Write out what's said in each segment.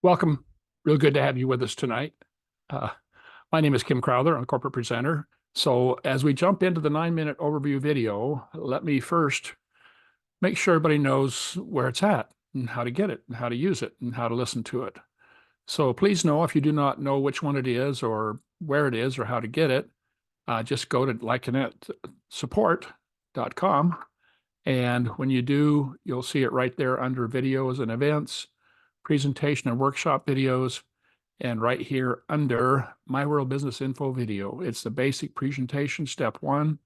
Welcome. Real good to have you with us tonight. Uh, my name is Kim Crowther. I'm a corporate presenter. So as we jump into the 9-minute overview video, let me first make sure everybody knows where it's at and how to get it and how to use it and how to listen to it. So please know if you do not know which one it is or where it is or how to get it, just go to lyconetsupport.com. And when you do, you'll see it right there under videos and events, presentation and workshop videos, and right here under myWorld Business Info video. It's the basic presentation, step one.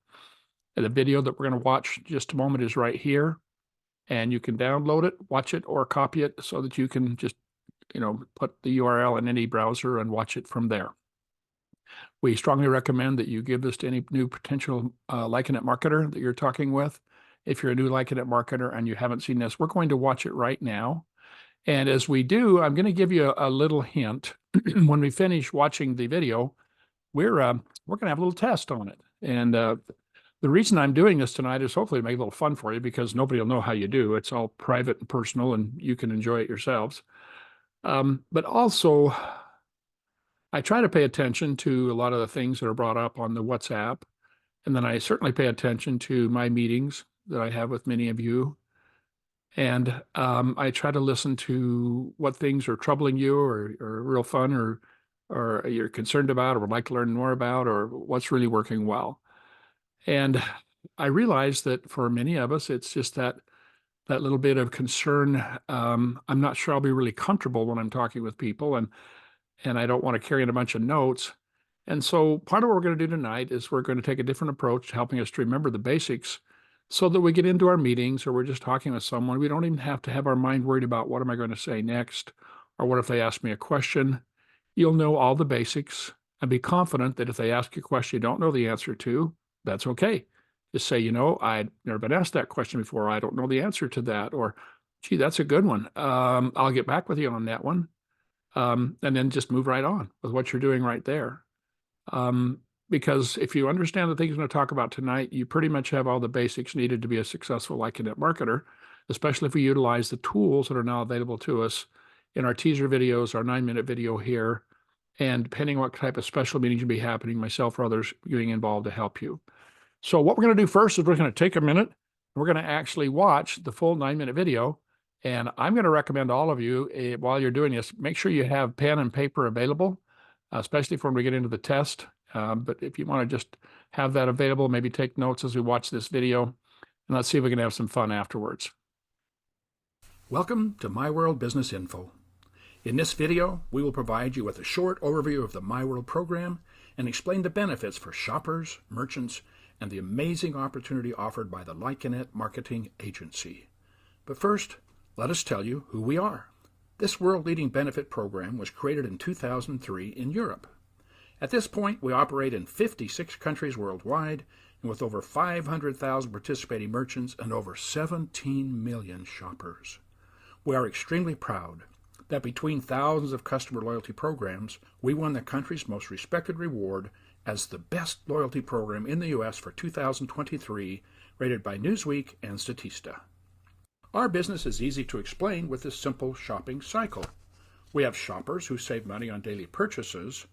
And the video that we're going to watch in just a moment is right here. And you can download it, watch it, or copy it so that you can just, put the URL in any browser and watch it from there. We strongly recommend that you give this to any new potential Lyconet marketer that you're talking with. If you're a new Lyconet marketer and you haven't seen this, we're going to watch it right now. And as we do, I'm going to give you a little hint. When we finish watching the video, we're going to have a little test on it. And the reason I'm doing this tonight is hopefully to make it a little fun for you, because nobody will know how you do. It's all private and personal, and you can enjoy it yourselves. But also, I try to pay attention to a lot of the things that are brought up on the WhatsApp. And then I certainly pay attention to my meetings that I have with many of you. And I try to listen to what things are troubling you or real fun or you're concerned about or would like to learn more about, or what's really working well. And I realize that for many of us, it's just that little bit of concern. I'm not sure I'll be really comfortable when I'm talking with people, and I don't want to carry in a bunch of notes. And so part of what we're going to do tonight is we're going to take a different approach to helping us to remember the basics, so that we get into our meetings or we're just talking with someone, we don't even have to have our mind worried about what am I going to say next, or what if they ask me a question. You'll know all the basics and be confident that if they ask you a question you don't know the answer to, that's okay. Just say, I'd never been asked that question before. I don't know the answer to that. Or, gee, that's a good one. I'll get back with you on that one. And then just move right on with what you're doing right there. Because if you understand the things we're going to talk about tonight, you pretty much have all the basics needed to be a successful Lyconet marketer, especially if we utilize the tools that are now available to us in our teaser videos, our 9-minute video here, and depending on what type of special meetings will be happening, myself or others getting involved to help you. So what we're going to do first is we're going to take a minute, and we're going to actually watch the full 9-minute video. And I'm going to recommend all of you, while you're doing this, make sure you have pen and paper available, especially when we get into the test. But if you want to just have that available, maybe take notes as we watch this video, and let's see if we can have some fun afterwards. Welcome to myWorld Business Info. In this video, we will provide you with a short overview of the myWorld program and explain the benefits for shoppers, merchants, and the amazing opportunity offered by the Lyconet Marketing Agency. But first, let us tell you who we are. This world-leading benefit program was created in 2003 in Europe. At this point, we operate in 56 countries worldwide, and with over 500,000 participating merchants and over 17 million shoppers. We are extremely proud that between thousands of customer loyalty programs, we won the country's most respected reward as the best loyalty program in the U.S. for 2023, rated by Newsweek and Statista. Our business is easy to explain with this simple shopping cycle. We have shoppers who save money on daily purchases,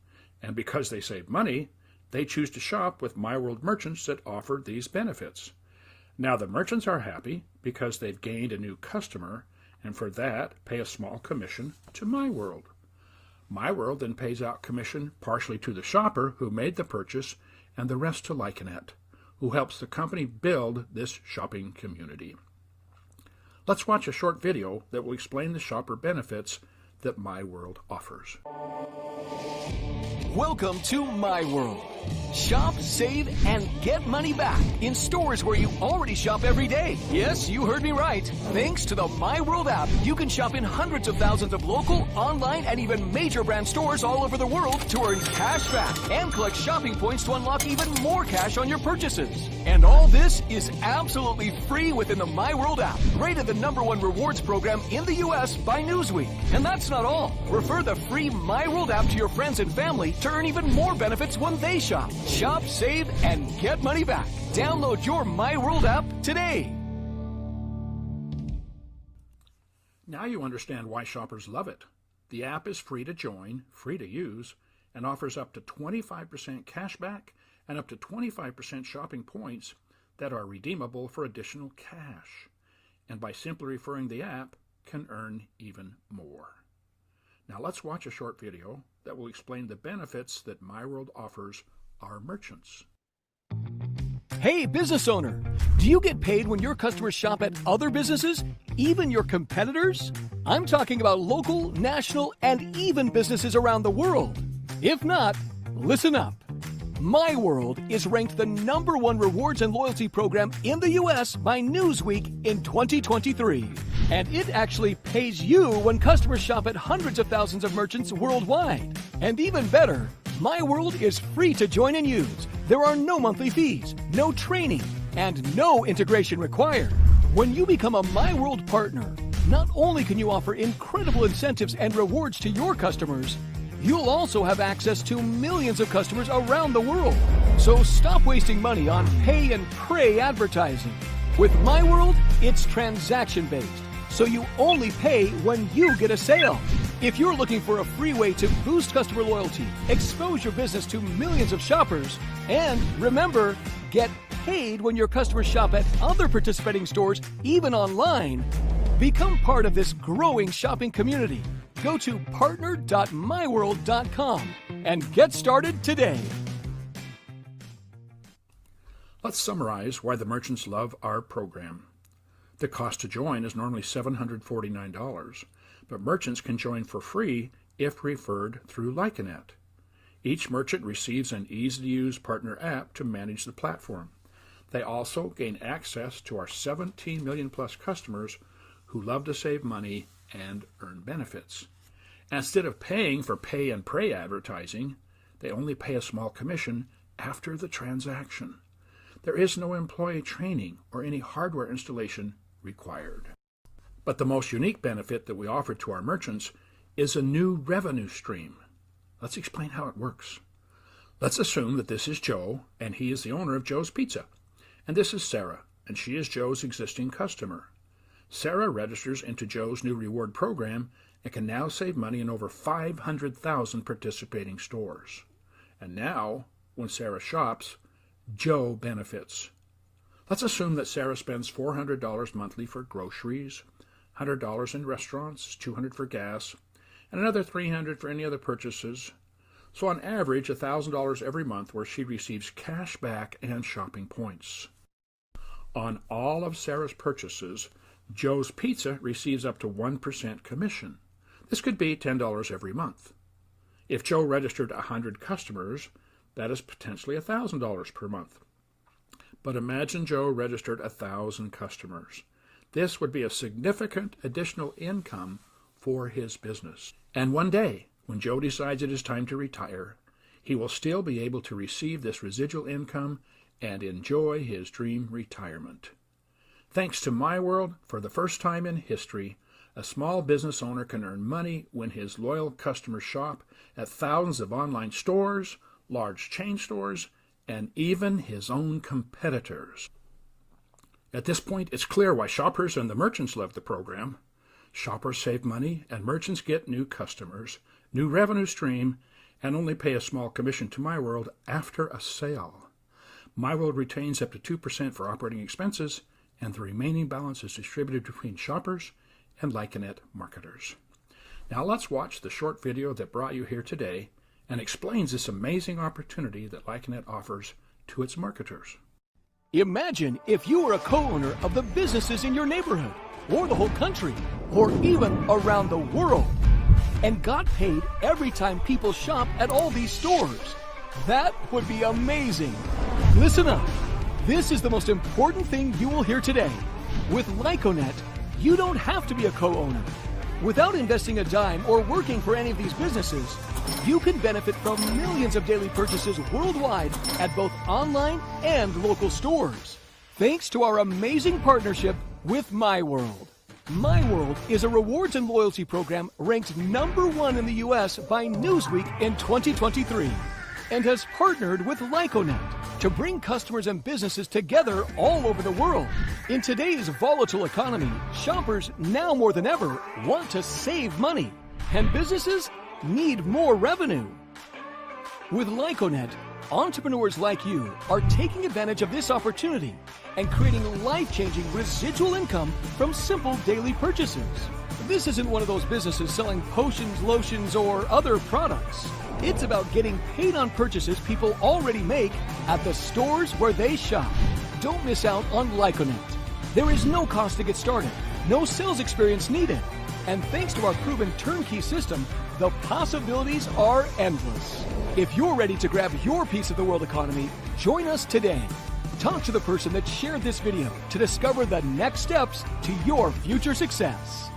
and because they save money, they choose to shop with myWorld merchants that offer these benefits. Now the merchants are happy because they've gained a new customer, and for that pay a small commission to myWorld. myWorld then pays out commission partially to the shopper who made the purchase and the rest to Lyconet, who helps the company build this shopping community. Let's watch a short video that will explain the shopper benefits that myWorld offers. Welcome to myWorld. Shop, save, and get money back in stores where you already shop every day. Yes, you heard me right. Thanks to the myWorld app, you can shop in hundreds of thousands of local, online, and even major brand stores all over the world to earn cash back and collect shopping points to unlock even more cash on your purchases. And all this is absolutely free within the myWorld app, rated the #1 rewards program in the U.S. by Newsweek. And that's not all. Refer the free myWorld app to your friends and family to earn even more benefits when they shop. Shop, save, and get money back. Download your myWorld app today. Now you understand why shoppers love it. The app is free to join, free to use, and offers up to 25% cash back and up to 25% shopping points that are redeemable for additional cash. And by simply referring the app, can earn even more. Now let's watch a short video that will explain the benefits that myWorld offers our merchants. Hey, business owner, do you get paid when your customers shop at other businesses, even your competitors? I'm talking about local, national, and even businesses around the world. If not, listen up. myWorld is ranked the #1 rewards and loyalty program in the US by Newsweek in 2023. And it actually pays you when customers shop at hundreds of thousands of merchants worldwide. And even better, myWorld is free to join and use. There are no monthly fees, no training, and no integration required. When you become a myWorld partner, not only can you offer incredible incentives and rewards to your customers, you'll also have access to millions of customers around the world. So stop wasting money on pay and pray advertising. With myWorld, it's transaction-based, so you only pay when you get a sale. If you're looking for a free way to boost customer loyalty, expose your business to millions of shoppers, and remember, get paid when your customers shop at other participating stores, even online, become part of this growing shopping community. Go to partner.myworld.com and get started today. Let's summarize why the merchants love our program. The cost to join is normally $749, but merchants can join for free if referred through Lyconet. Each merchant receives an easy-to-use partner app to manage the platform. They also gain access to our 17 million plus customers who love to save money and earn benefits. Instead of paying for pay and pray advertising, they only pay a small commission after the transaction. There is no employee training or any hardware installation required. But the most unique benefit that we offer to our merchants is a new revenue stream. Let's explain how it works. Let's assume that this is Joe, and he is the owner of Joe's Pizza. And this is Sarah, and she is Joe's existing customer. Sarah registers into Joe's new reward program and can now save money in over 500,000 participating stores. And now, when Sarah shops, Joe benefits. Let's assume that Sarah spends $400 monthly for groceries, $100 in restaurants, $200 for gas, and another $300 for any other purchases. So on average, $1,000 every month where she receives cash back and shopping points. On all of Sarah's purchases, Joe's Pizza receives up to 1% commission. This could be $10 every month. If Joe registered 100 customers, that is potentially $1,000 per month. But imagine Joe registered 1,000 customers. This would be a significant additional income for his business. And one day, when Joe decides it is time to retire, he will still be able to receive this residual income and enjoy his dream retirement. Thanks to myWorld, for the first time in history, a small business owner can earn money when his loyal customers shop at thousands of online stores, large chain stores, and even his own competitors. At this point, it's clear why shoppers and the merchants love the program. Shoppers save money, and merchants get new customers, new revenue stream, and only pay a small commission to myWorld after a sale. myWorld retains up to 2% for operating expenses, and the remaining balance is distributed between shoppers and Lyconet marketers. Now let's watch the short video that brought you here today and explains this amazing opportunity that Lyconet offers to its marketers. Imagine if you were a co-owner of the businesses in your neighborhood, or the whole country, or even around the world, and got paid every time people shop at all these stores. That would be amazing. Listen up. This is the most important thing you will hear today. With Lyconet, you don't have to be a co-owner. Without investing a dime or working for any of these businesses, you can benefit from millions of daily purchases worldwide at both online and local stores. Thanks to our amazing partnership with myWorld. myWorld is a rewards and loyalty program ranked #1 in the US by Newsweek in 2023 and has partnered with Lyconet to bring customers and businesses together all over the world. In today's volatile economy, shoppers now more than ever want to save money. and businesses need more revenue. With Lyconet, entrepreneurs like you are taking advantage of this opportunity and creating life-changing residual income from simple daily purchases. This isn't one of those businesses selling potions, lotions, or other products. It's about getting paid on purchases people already make at the stores where they shop. Don't miss out on Lyconet. There is no cost to get started, no sales experience needed. And thanks to our proven turnkey system, the possibilities are endless. If you're ready to grab your piece of the world economy, join us today. Talk to the person that shared this video to discover the next steps to your future success.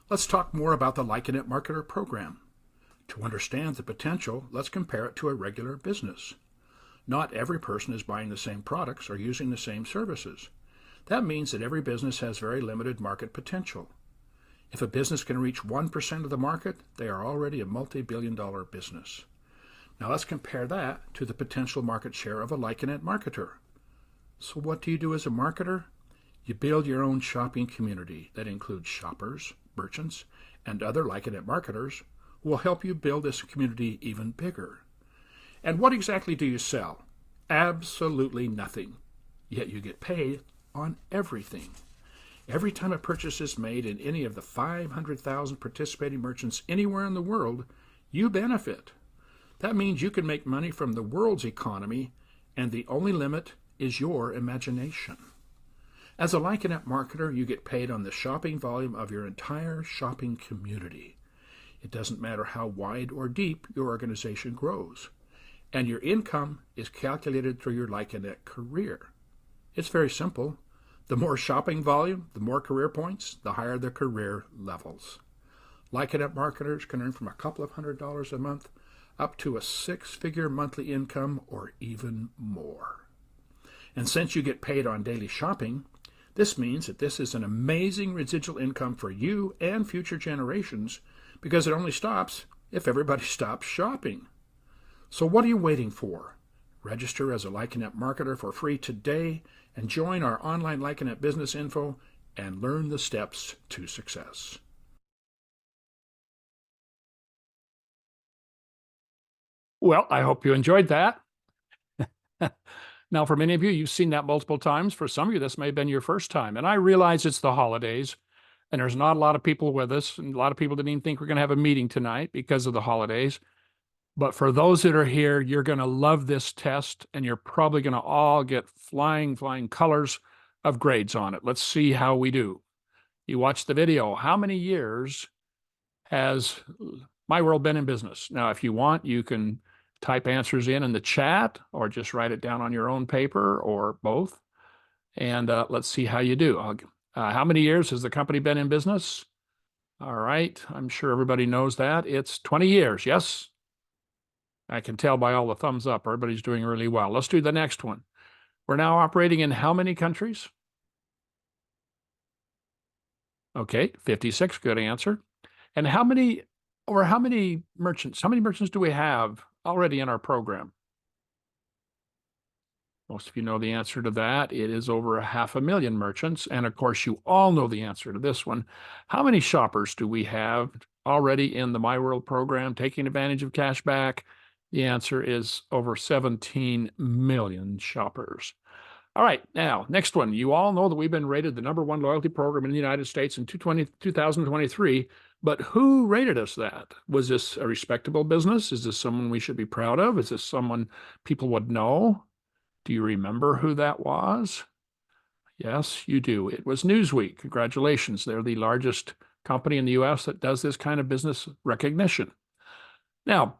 Let's talk more about the Lyconet Marketer program. To understand the potential, let's compare it to a regular business. Not every person is buying the same products or using the same services. That means that every business has very limited market potential. If a business can reach 1% of the market, they are already a multi-billion-dollar business. Now let's compare that to the potential market share of a Lyconet marketer. So what do you do as a marketer? You build your own shopping community that includes shoppers, merchants, and other Lyconet marketers who will help you build this community even bigger. And what exactly do you sell? Absolutely nothing. Yet you get paid on everything. Every time a purchase is made in any of the 500,000 participating merchants anywhere in the world, you benefit. That means you can make money from the world's economy, and the only limit is your imagination. As a Lyconet marketer, you get paid on the shopping volume of your entire shopping community. It doesn't matter how wide or deep your organization grows. And your income is calculated through your Lyconet career. It's very simple. The more shopping volume, the more career points, the higher the career levels. Lyconet marketers can earn from a couple of $100s a month up to a six-figure monthly income or even more. And since you get paid on daily shopping, this means that this is an amazing residual income for you and future generations because it only stops if everybody stops shopping. So what are you waiting for? Register as a Lyconet marketer for free today and join our online Lyconet business info and learn the steps to success. Well, I hope you enjoyed that. Now, for many of you, you've seen that multiple times. For some of you, this may have been your first time. And I realize it's the holidays, and there's not a lot of people with us, and a lot of people didn't even think we're going to have a meeting tonight because of the holidays. But for those that are here, you're going to love this test, and you're probably going to all get flying colors of grades on it. Let's see how we do. You watch the video. How many years has myWorld been in business? Now, if you want, you can type answers in the chat or just write it down on your own paper or both. And let's see how you do. How many years has the company been in business? All right. I'm sure everybody knows that. It's 20 years. Yes. I can tell by all the thumbs up. Everybody's doing really well. Let's do the next one. We're now operating in how many countries? Okay, 56. Good answer. And how many merchants do we have already in our program? Most of you know the answer to that. It is over 500,000 merchants. And of course, you all know the answer to this one. How many shoppers do we have already in the myWorld program taking advantage of cash back? The answer is over 17 million shoppers. All right, now, next one. You all know that we've been rated the #1 loyalty program in the United States in 2023, but who rated us that? Was this a respectable business? Is this someone we should be proud of? Is this someone people would know? Do you remember who that was? Yes, you do. It was Newsweek. Congratulations. They're the largest company in the U.S. that does this kind of business recognition. Now,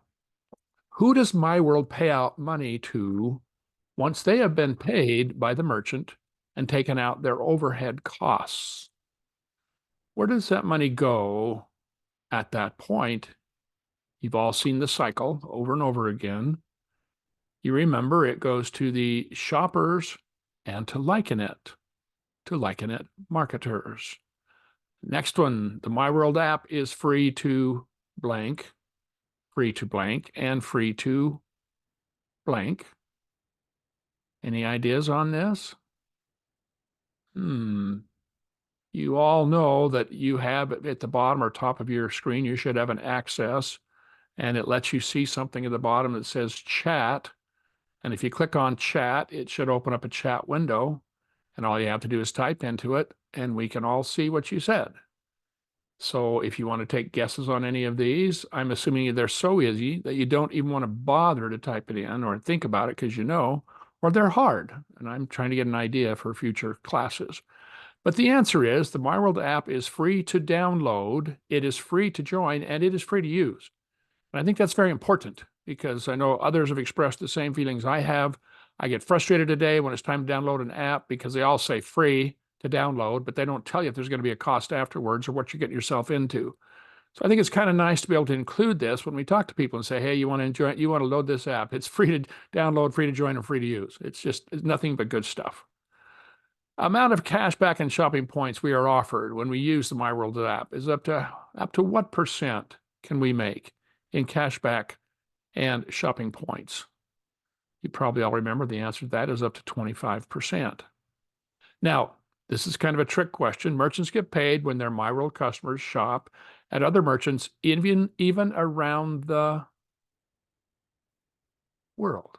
who does myWorld pay out money to once they have been paid by the merchant and taken out their overhead costs? Where does that money go at that point? You've all seen the cycle over and over again. You remember it goes to the shoppers and to Lyconet marketers. Next one, the myWorld app is free to blank, and free to blank. Any ideas on this? You all know that you have at the bottom or top of your screen, you should have an access, and it lets you see something at the bottom that says chat. And if you click on chat, it should open up a chat window. And all you have to do is type into it, and we can all see what you said. So if you want to take guesses on any of these, I'm assuming they're so easy that you don't even want to bother to type it in or think about it because you know, or they're hard. And I'm trying to get an idea for future classes. But the answer is the myWorld app is free to download, it is free to join, and it is free to use. And I think that's very important because I know others have expressed the same feelings I have. I get frustrated today when it's time to download an app because they all say free to download, but they don't tell you if there's going to be a cost afterwards or what you're getting yourself into. So I think it's kind of nice to be able to include this when we talk to people and say, hey, you want to enjoy, you want to load this app. It's free to download, free to join, and free to use. It's nothing but good stuff. Amount of cash back and shopping points we are offered when we use the myWorld app is up to what percent can we make in cash back and shopping points? You probably all remember the answer to that is up to 25%. Now, this is kind of a trick question. Merchants get paid when their myWorld customers shop at other merchants, even around the world.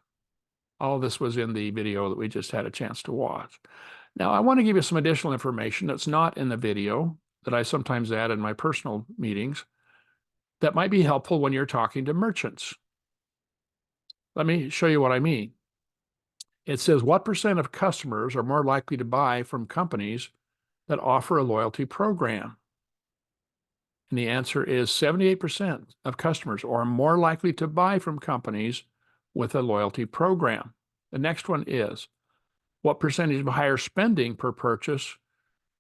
All of this was in the video that we just had a chance to watch. Now, I want to give you some additional information that's not in the video that I sometimes add in my personal meetings that might be helpful when you're talking to merchants. Let me show you what I mean. It says, what percent of customers are more likely to buy from companies that offer a loyalty program? And the answer is 78% of customers are more likely to buy from companies with a loyalty program. The next one is, what percentage of higher spending per purchase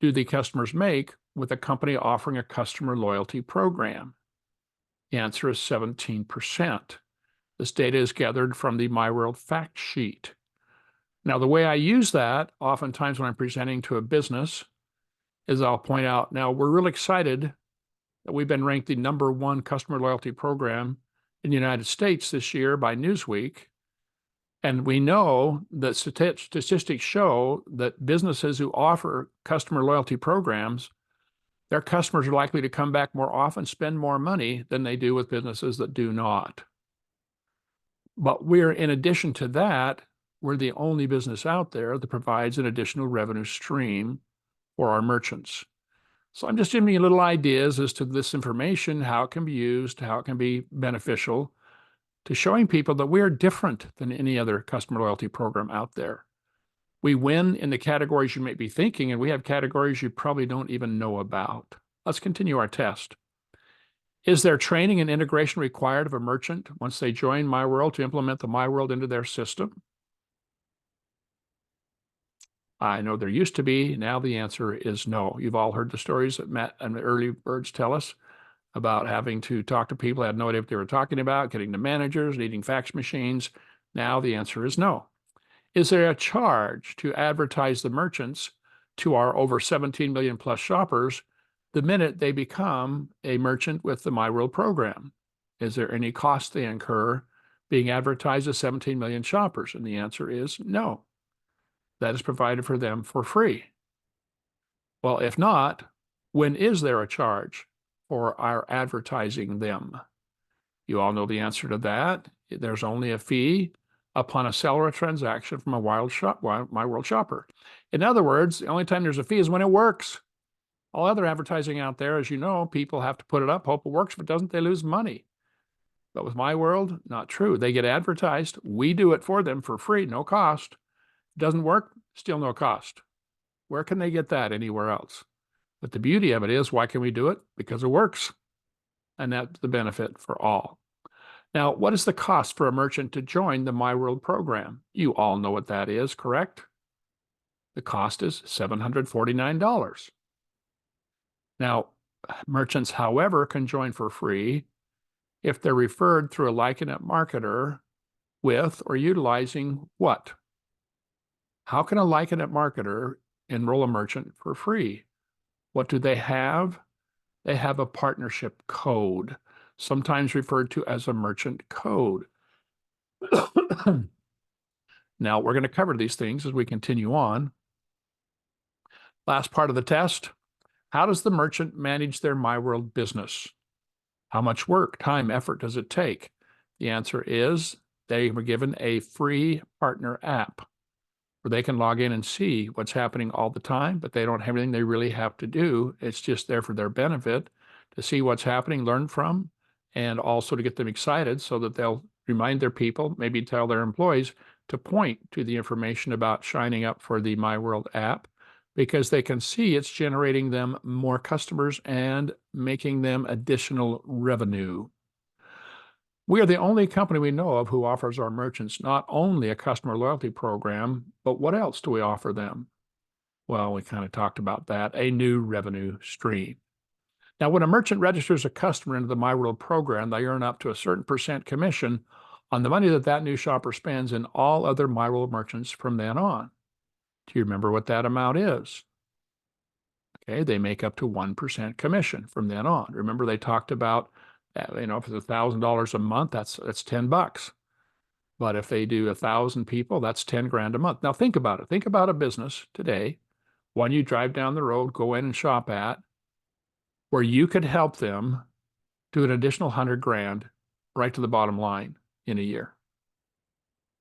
do the customers make with a company offering a customer loyalty program? The answer is 17%. This data is gathered from the myWorld fact sheet. Now, the way I use that, oftentimes when I'm presenting to a business, is I'll point out, now we're really excited that we've been ranked the #1 customer loyalty program in the United States this year by Newsweek. And we know that statistics show that businesses who offer customer loyalty programs, their customers are likely to come back more often, spend more money than they do with businesses that do not. But in addition to that, we're the only business out there that provides an additional revenue stream for our merchants. So I'm just giving you little ideas as to this information, how it can be used, how it can be beneficial to showing people that we are different than any other customer loyalty program out there. We win in the categories you may be thinking, and we have categories you probably don't even know about. Let's continue our test. Is there training and integration required of a merchant once they join myWorld to implement the myWorld into their system? I know there used to be. Now the answer is no. You've all heard the stories that Matt and the early birds tell us about having to talk to people who had no idea what they were talking about, getting to managers, needing fax machines. Now the answer is no. Is there a charge to advertise the merchants to our over 17 million plus shoppers the minute they become a merchant with the myWorld program? Is there any cost they incur being advertised to 17 million shoppers? And the answer is no. That is provided for them for free. Well, if not, when is there a charge for our advertising them? You all know the answer to that. There's only a fee upon a seller transaction from a myWorld shopper. In other words, the only time there's a fee is when it works. All other advertising out there, as you know, people have to put it up, hope it works. If it doesn't, they lose money. But with myWorld, not true. They get advertised. We do it for them for free, no cost. Doesn't work, still no cost. Where can they get that anywhere else? But the beauty of it is, why can we do it? Because it works. And that's the benefit for all. Now, what is the cost for a merchant to join the myWorld program? You all know what that is, correct? The cost is $749. Now, merchants, however, can join for free if they're referred through a Lyconet marketer with or utilizing what? How can a Lyconet marketer enroll a merchant for free? What do they have? They have a partnership code, sometimes referred to as a merchant code. Now, we're going to cover these things as we continue on. Last part of the test. How does the merchant manage their myWorld business? How much work, time, effort does it take? The answer is they were given a free partner app where they can log in and see what's happening all the time, but they don't have anything they really have to do. It's just there for their benefit to see what's happening, learn from, and also to get them excited so that they'll remind their people, maybe tell their employees to point to the information about signing up for the myWorld app because they can see it's generating them more customers and making them additional revenue. We are the only company we know of who offers our merchants not only a customer loyalty program, but what else do we offer them? Well, we kind of talked about that, a new revenue stream. Now, when a merchant registers a customer into the myWorld program, they earn up to a certain percent commission on the money that that new shopper spends in all other myWorld merchants from then on. Do you remember what that amount is? Okay, they make up to 1% commission from then on. Remember, they talked about, if it's $1,000 a month, that's $10. But if they do 1,000 people, that's 10 grand a month. Now think about it. Think about a business today, one you drive down the road, go in and shop at, where you could help them do an additional 100 grand right to the bottom line in a year.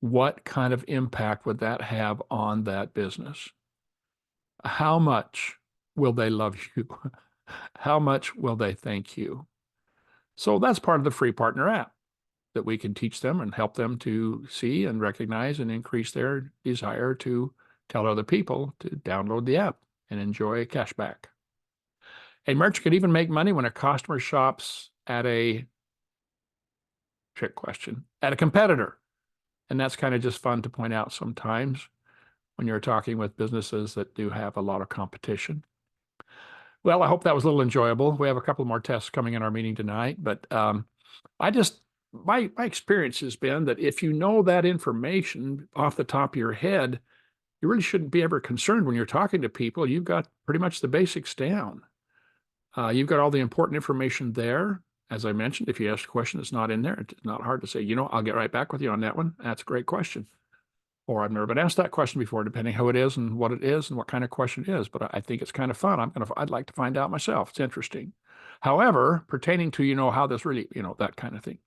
What kind of impact would that have on that business? How much will they love you? How much will they thank you? So that's part of the free partner app that we can teach them and help them to see and recognize and increase their desire to tell other people to download the app and enjoy cash back. A merchant can even make money when a customer shops at a trick question at a competitor. And that's kind of just fun to point out sometimes when you're talking with businesses that do have a lot of competition. Well, I hope that was a little enjoyable. We have a couple more tests coming in our meeting tonight, but my experience has been that if you know that information off the top of your head, you really shouldn't be ever concerned when you're talking to people. You've got pretty much the basics down. You've got all the important information there. As I mentioned, if you ask a question that's not in there, it's not hard to say, I'll get right back with you on that one. That's a great question. Or I've never been asked that question before, depending who it is and what kind of question it is. But I think it's kind of fun. I'd like to find out myself. It's interesting. However, pertaining to, how this really, that kind of thing.